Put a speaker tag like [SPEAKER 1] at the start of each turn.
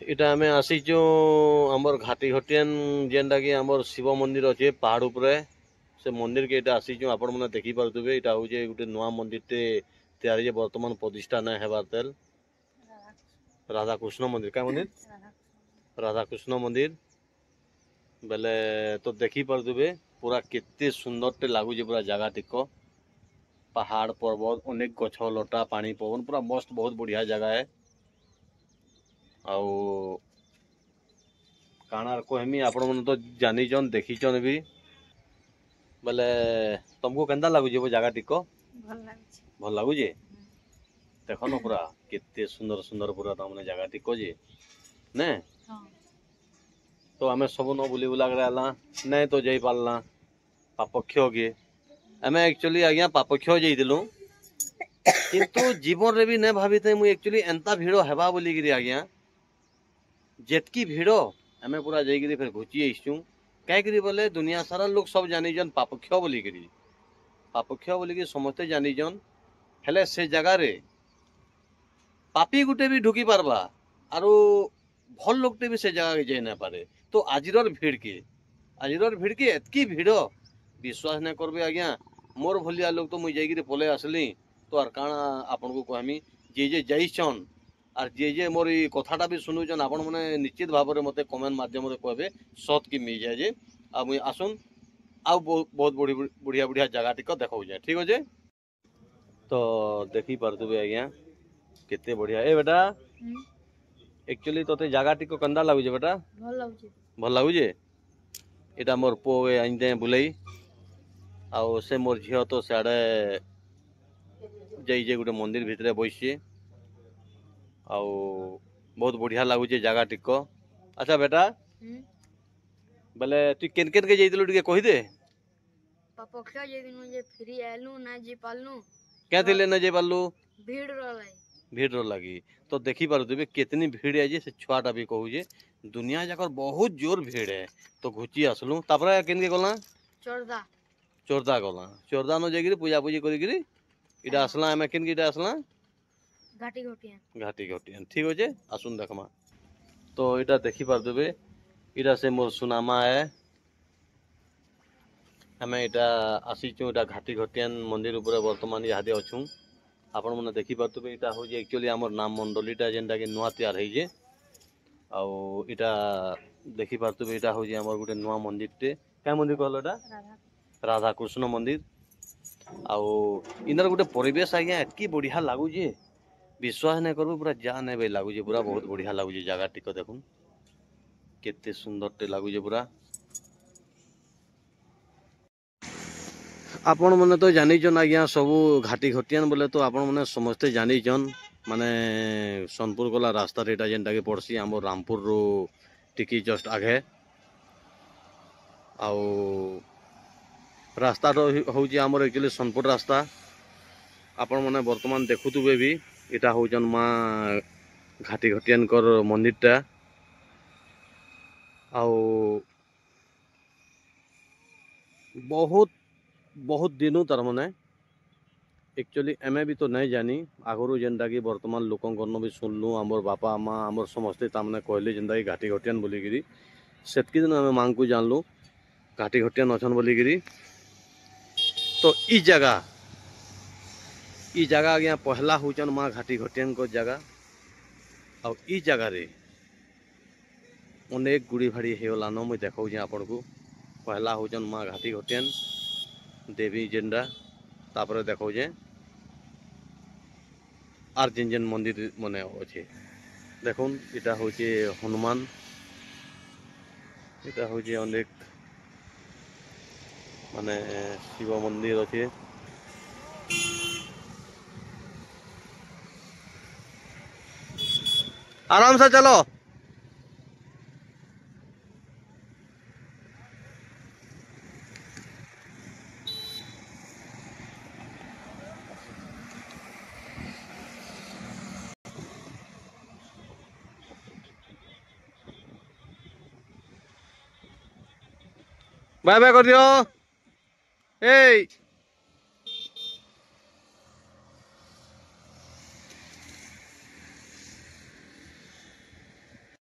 [SPEAKER 1] इटा आम आसीचु आमर घाटी घटियान जेनटा कि आमर शिव मंदिर अच्छे पहाड़ उपरे से मंदिर के इटा आसीचु आपण मैंने देखी पारुथिबे। इटा होजे गोटे नुआ मंदिर टे तैयारी वर्तमान प्रतिष्ठा ना हेबार तेल राधाकृष्ण मंदिर क्या मंदिर राधाकृष्ण मंदिर बेले तो देखी पारुथिबे पूरा केते सुंदर टे लागुजे पूरा जगह टिक पहाड़ पर्वत अनेक गछ लटा पानी पवन पूरा मस्त बहुत बढ़िया जगह है। आउ काणार कहमी आपण मन तो जानीचन देखीचन भी बोले तुमको केंदा लगुचे वो जगह टिक भल लगुचे देख न पूरा केते सुंदर सुंदर पूरा तमने जगह टिक जे ने तो आम सब न बुली बुला कर आला नहीं तो जाई पारला पापक्ष के आम एक्चुअली आज्ञा पापक्ष जाइलु किंतु जीवन रे भी नहीं भावी थे मुझे एक्चुअली एंता भिड़ हेबा बोलिकी आज्ञा जेतकी भिड़ आम पूरा जाइए फिर घुची आसचु कहीं बोले दुनिया सारा लोग सब जानीजन पापक्ष बोलिकी समस्ते जानीजन हेले से जगह रे पापी गुटे भी ढुकी पारबा आरो भल लोगटे भी से जगह जाई ना पारे। तो आजिर भिड़ के एतकी भिड़ विश्वास नहीं करबे आज्ञा मोर भलिया लोग तो मुझे जाइए पले आसली तो आर काଣା आपन को कहमी जे जाइछन आर जे मोर ई कथाटा भी सुनुचन आपण माने निश्चित भाव में मते कमेंट माध्यम रे कहबे सत कि मिल जाए जे आ मुई आसुन आ बहुत बढ़िया बढ़िया जगह टिक देखौ जाए ठीक अच्छे। तो देखी पारथुबे आज्ञा केते बढ़िया ए बेटा एक्चुअली तोते जगह टिक कंदा लागुजे बेटा भल लागुजे एटा मोर पो आइन दे बुलाई आउ से मोर झियो तो सियाड़े जाइए गोटे मंदिर भितर बैठे आउ बहुत बढ़िया लगुचे जगह टिक। अच्छा बेटा बोले तु केन केन के जाइलु टिके कहि दे
[SPEAKER 2] पापक्ष जेदिन जे फ्री आलु ना जे पालनु
[SPEAKER 1] क्या थिले ना जे पालु
[SPEAKER 2] भीड़
[SPEAKER 1] रो लगी तो देखी पारुथिबे कितनी भीड़ है जे से छुआटा भी कहू जे दुनिया जाकर बहुत जोर भीड़ है तो घुची आसलु तापर केन के गला चोरदा गला चोरदा न जागिरी पूजा पूजी करिगिरी इटा आसला आमे केन इटा आसला घाटी घटियान ठीक अच्छे आसुन देखमा। तो इटा देखी पारदेबे इटा से मोर सुनामा है हमें इटा आसीचु इटा घाटी घटियान मंदिर ऊपर वर्तमान इहादे अच्छू आपण मैंने देखी पारदेबे इटा हो एक्चुअली आमर नाम मंडलीटा जेनटा कि नुआ तैयार है आउ इटा देखी पारदेबे इटा हो आमर गोटे नुआ मंदिर टे क्या मंदिर कहलो इटा राधाकृष्ण मंदिर आउ इनर गोटे परिवेश आज्ञा एतकी बढ़िया लगुचे विश्वास नहीं करबो पूरा जा नहीं भाई लगुचे पूरा बहुत बढ़िया लगुचे जगह टिक देखुन केते सुंदर टे लगुचे पूरा। आपण मैंने तो जानीचन आज्ञा सबू घाटी घटियान बोले तो आपण मैंने समस्ते जानीचन माने सोनपुर गला रास्ता रेटा जेनटा कि पड़सी आम रामपुर रो टिकी जस्ट आगे आउ रास्ता हूँ आमर एक्चुअली सोनपुर रास्ता आपण मैंने वर्तमान देखुवे भी इटा हूँ माँ घाटी घटियान मंदिरटा आउ बहुत बहुत दिनों तार माने एक्चुअली एम भी तो नहीं जानी आगु जेनटा कि वर्तमान लोकन भी सुनलु आमर बापा माँ आमर समस्ते तामने कहले जेनटा कि घाटी घटियान बोलिकी सेतकी दिन आम माँ को जानलु घाटी घटियान अच्छन बोलिकी। तो ई जगह आज्ञा पहला हूचन माँ घाटी घटियान को जगह और ई जगह रे अनेक गुड़ी भाड़ी होलान मुझे देखा आपण को पहला हूचन माँ घाटी घटियान देवी जेनडा तापर देखो जे आर जेन जेन मंदिर मने अच्छे देखुन इटा हूँ हनुमान इटा हूँ अनेक माने शिव मंदिर अच्छे आराम से चलो बाय बाय कर दियो ए